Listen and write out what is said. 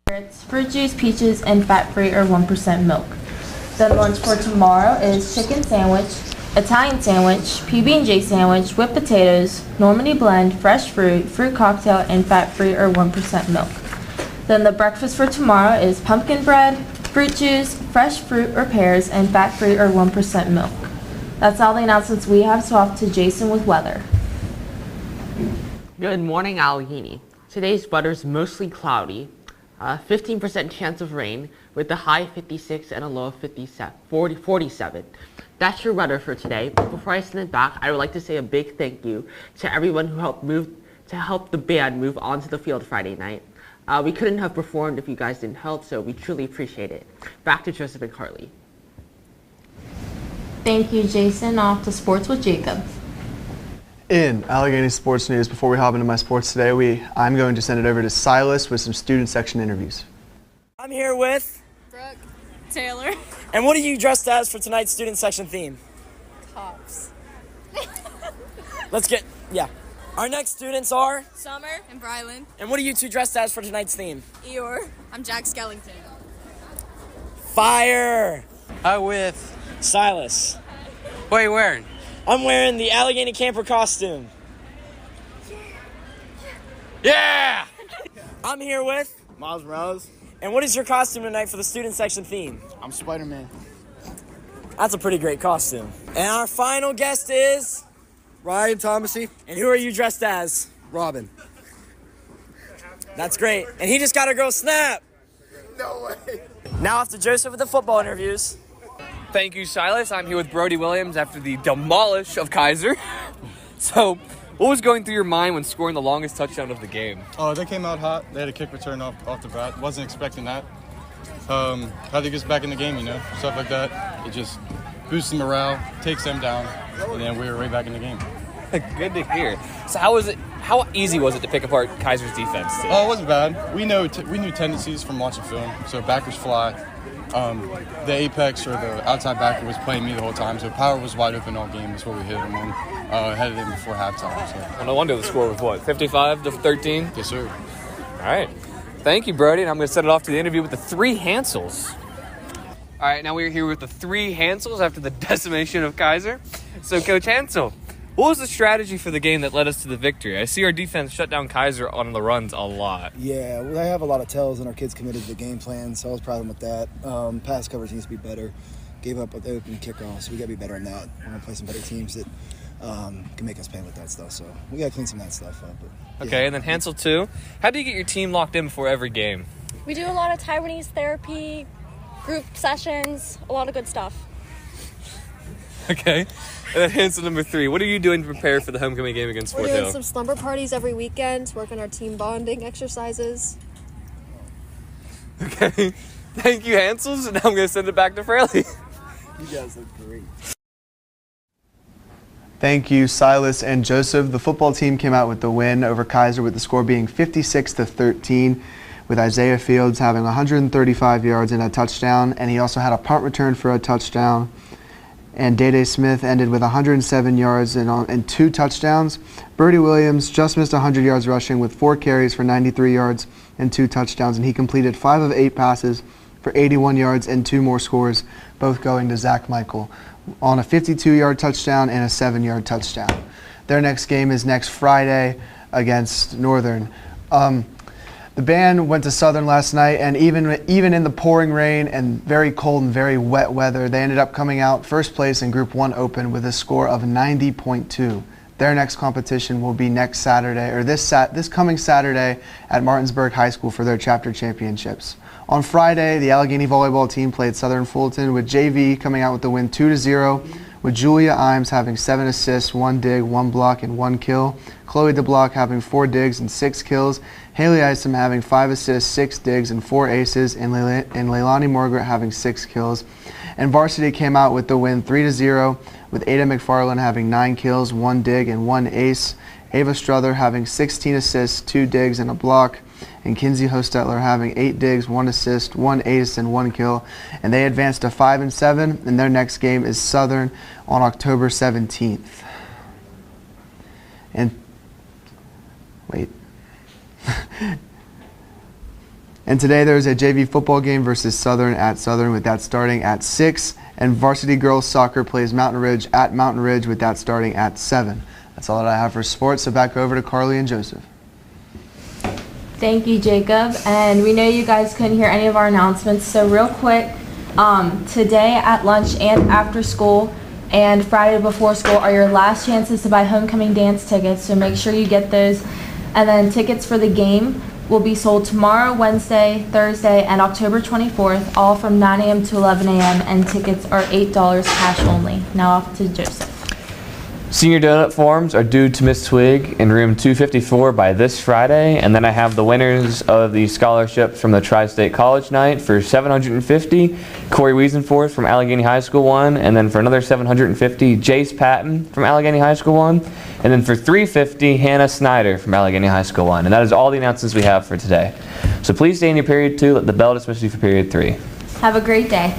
carrots, fruit juice, peaches, and fat-free or 1% milk. Then lunch for tomorrow is chicken sandwich, Italian sandwich, PB&J sandwich with potatoes, Normandy blend, fresh fruit, fruit cocktail, and fat-free or 1% milk. Then the breakfast for tomorrow is pumpkin bread, fruit juice, fresh fruit or pears, and fat-free or 1% milk. That's all the announcements we have, so off to Jason with weather. Good morning, Allegheny. Today's weather is mostly cloudy, 15% chance of rain with a high 56 and a low of 47. That's your weather for today. But before I send it back, I would like to say a big thank you to everyone who help the band move onto the field Friday night. We couldn't have performed if you guys didn't help, so we truly appreciate it. Back to Joseph and Carly. Thank you, Jason. Off to sports with Jacob. In Allegheny sports news, before we hop into my sports today, I'm going to send it over to Silas with some student section interviews. I'm here with Brooke, Taylor. And what are you dressed as for tonight's student section theme? Cops. Our next students are Summer and Brylan. And what are you two dressed as for tonight's theme? Eeyore. I'm Jack Skellington. Fire! I'm with. Silas. What are you wearing? I'm wearing the Allegheny camper costume. Yeah! I'm here with Miles Morales. And what is your costume tonight for the student section theme? I'm Spider-Man. That's a pretty great costume. And our final guest is Ryan Thomasy. And who are you dressed as? Robin. That's great. And he just got a girl snap. No way. Now off to Joseph with the football interviews. Thank you, Silas. I'm here with Brody Williams after the demolish of Kaiser. So, what was going through your mind when scoring the longest touchdown of the game? Oh, they came out hot. They had a kick return off the bat. Wasn't expecting that. How they get back in the game, stuff like that. It just boosts the morale, takes them down, and then we were right back in the game. Good to hear. So, how easy was it to pick apart Kaiser's defense today? Oh, it wasn't bad. We knew tendencies from watching film. So backers fly. The apex or the outside backer was playing me the whole time, so power was wide open all game. That's what we hit him on. Headed in before halftime. So. Well, no wonder the score was what, 55-13? Yes, sir. All right. Thank you, Brody. And I'm going to set it off to the interview with the three Hansels. All right, now we're here with the three Hansels after the decimation of Kaiser. So, Coach Hansel, what was the strategy for the game that led us to the victory? I see our defense shut down Kaiser on the runs a lot. Yeah, they have a lot of tells, and our kids committed to the game plan, so I was proud of them with that. Pass coverage needs to be better. Gave up the open kickoff, so we got to be better in that. We're going to play some better teams that can make us pay with that stuff, so we got to clean some of that stuff up. But, yeah. Okay, and then Hansel 2, how do you get your team locked in before every game? We do a lot of Taiwanese therapy, group sessions, a lot of good stuff. Okay. And then Hansel number 3, what are you doing to prepare for the homecoming game against Fort We're Hill? doing some slumber parties every weekend, working our team bonding exercises. Okay. Thank you, Hansels, and now I'm going to send it back to Fraley. You guys look great. Thank you, Silas and Joseph. The football team came out with the win over Kaiser with the score being 56-13, with Isaiah Fields having 135 yards and a touchdown, and he also had a punt return for a touchdown. And Day Smith ended with 107 yards and 2 touchdowns. Brody Williams just missed 100 yards rushing with 4 carries for 93 yards and 2 touchdowns, and he completed 5 of 8 passes for 81 yards and 2 more scores, both going to Zach Michael on a 52-yard touchdown and a 7-yard touchdown. Their next game is next Friday against Northern. The band went to Southern last night, and even in the pouring rain and very cold and very wet weather, they ended up coming out first place in Group 1 Open with a score of 90.2. Their next competition will be next Saturday, or this coming Saturday at Martinsburg High School for their chapter championships. On Friday, the Allegheny volleyball team played Southern Fulton, with JV coming out with the win 2-0, with Julia Imes having 7 assists, 1 dig, 1 block, and 1 kill. Chloe DeBlock having 4 digs and 6 kills. Haley Isom having 5 assists, 6 digs, and 4 aces, and Leilani Margaret having 6 kills. And varsity came out with the win 3-0, with Ada McFarland having 9 kills, 1 dig, and 1 ace. Ava Struther having 16 assists, 2 digs, and a block. And Kinsey Hostetler having 8 digs, 1 assist, 1 ace, and 1 kill. And they advanced to 5-7, and their next game is Southern on October 17th. And wait. And today there's a JV football game versus Southern at Southern, with that starting at 6. And varsity girls soccer plays Mountain Ridge at Mountain Ridge, with that starting at 7. That's all that I have for sports, so back over to Carly and Joseph. Thank you, Jacob. And we know you guys couldn't hear any of our announcements, so real quick, today at lunch and after school and Friday before school are your last chances to buy homecoming dance tickets, so make sure you get those. And then tickets for the game will be sold tomorrow, Wednesday, Thursday, and October 24th, all from 9 a.m. to 11 a.m., and tickets are $8 cash only. Now off to Joseph. Senior donut forms are due to Miss Twig in room 254 by this Friday, and then I have the winners of the scholarships from the Tri-State College Night for $750. Corey Wiesenforth from Allegheny High School won, and then for another $750, Jace Patton from Allegheny High School won, and then for $350, Hannah Snyder from Allegheny High School won. And that is all the announcements we have for today. So please stay in your period 2. Let the bell dismiss you for period 3. Have a great day.